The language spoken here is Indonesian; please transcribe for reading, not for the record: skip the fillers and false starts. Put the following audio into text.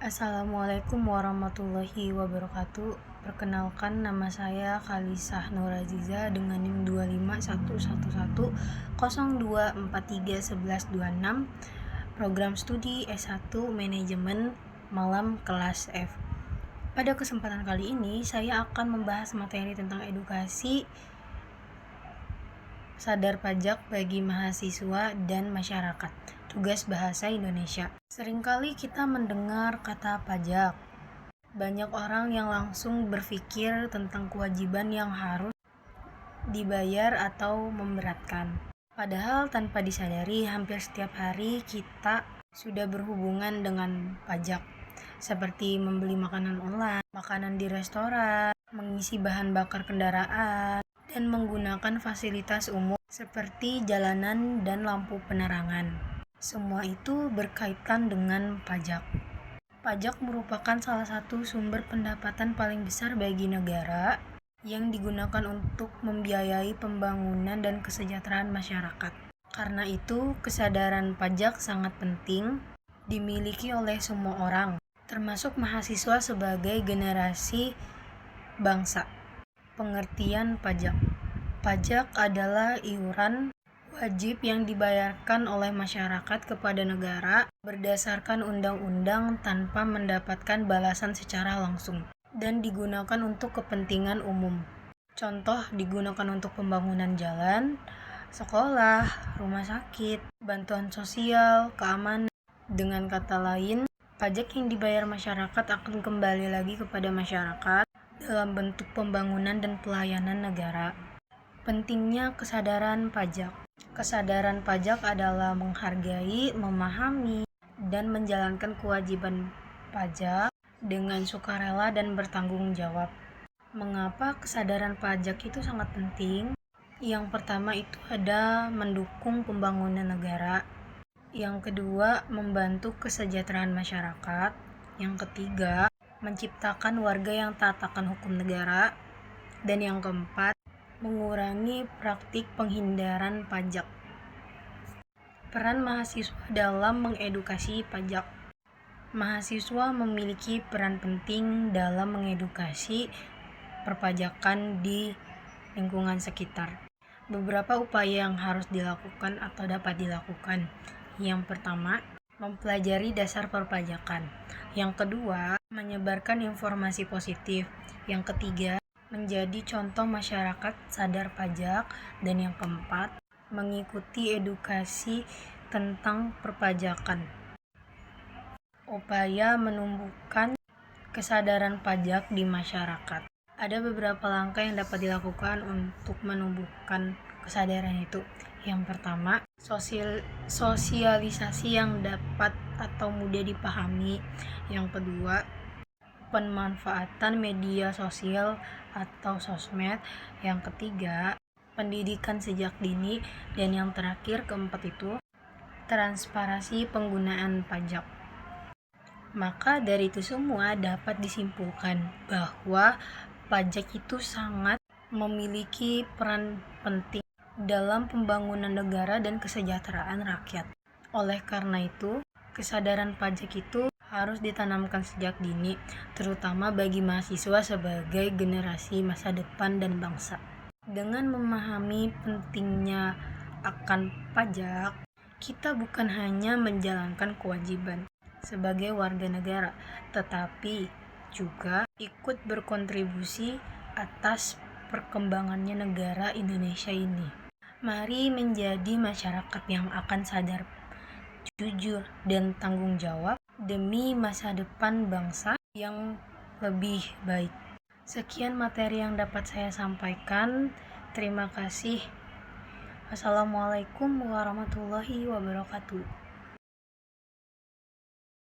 Assalamualaikum warahmatullahi wabarakatuh. Perkenalkan, nama saya Khalisah Nuraziza dengan NIM 2511102431126, program studi S1 Manajemen Malam kelas F. Pada kesempatan kali ini saya akan membahas materi tentang edukasi sadar pajak bagi mahasiswa dan masyarakat. Tugas bahasa Indonesia. Seringkali kita mendengar kata pajak. Banyak orang yang langsung berpikir tentang kewajiban yang harus dibayar atau memberatkan. Padahal tanpa disadari, hampir setiap hari kita sudah berhubungan dengan pajak, seperti membeli makanan online, makanan di restoran, mengisi bahan bakar kendaraan, dan menggunakan fasilitas umum seperti jalanan dan lampu penerangan. Semua itu berkaitan dengan pajak. Pajak merupakan salah satu sumber pendapatan paling besar bagi negara yang digunakan untuk membiayai pembangunan dan kesejahteraan masyarakat. Karena itu, kesadaran pajak sangat penting dimiliki oleh semua orang, termasuk mahasiswa sebagai generasi bangsa. Pengertian pajak. Pajak adalah iuran wajib yang dibayarkan oleh masyarakat kepada negara berdasarkan undang-undang tanpa mendapatkan balasan secara langsung dan digunakan untuk kepentingan umum. Contoh, digunakan untuk pembangunan jalan, sekolah, rumah sakit, bantuan sosial, keamanan. Dengan kata lain, pajak yang dibayar masyarakat akan kembali lagi kepada masyarakat dalam bentuk pembangunan dan pelayanan negara. Pentingnya kesadaran pajak. Kesadaran pajak adalah menghargai, memahami, dan menjalankan kewajiban pajak dengan sukarela dan bertanggung jawab. Mengapa kesadaran pajak itu sangat penting? Yang pertama itu ada mendukung pembangunan negara. Yang kedua, membantu kesejahteraan masyarakat. Yang ketiga, menciptakan warga yang taat akan hukum negara. Dan yang keempat, mengurangi praktik penghindaran pajak. Peran mahasiswa dalam mengedukasi pajak. Mahasiswa memiliki peran penting dalam mengedukasi perpajakan di lingkungan sekitar. Beberapa upaya yang harus dilakukan atau dapat dilakukan. Yang pertama, mempelajari dasar perpajakan. Yang kedua, menyebarkan informasi positif. Yang ketiga, menjadi contoh masyarakat sadar pajak. Dan yang keempat, mengikuti edukasi tentang perpajakan. Upaya menumbuhkan kesadaran pajak di masyarakat. Ada beberapa langkah yang dapat dilakukan untuk menumbuhkan kesadaran itu. Yang pertama, sosialisasi yang dapat atau mudah dipahami. Yang kedua, pemanfaatan media sosial atau sosmed. Yang ketiga, pendidikan sejak dini. Dan yang terakhir, keempat itu, transparansi penggunaan pajak. Maka dari itu semua dapat disimpulkan bahwa pajak itu sangat memiliki peran penting dalam pembangunan negara dan kesejahteraan rakyat. Oleh karena itu, kesadaran pajak itu harus ditanamkan sejak dini, terutama bagi mahasiswa sebagai generasi masa depan dan bangsa. Dengan memahami pentingnya akan pajak, kita bukan hanya menjalankan kewajiban sebagai warga negara, tetapi juga ikut berkontribusi atas perkembangannya negara Indonesia ini. Mari menjadi masyarakat yang akan sadar, jujur, dan tanggung jawab demi masa depan bangsa yang lebih baik. Sekian materi yang dapat saya sampaikan. Terima kasih. Wassalamualaikum warahmatullahi wabarakatuh.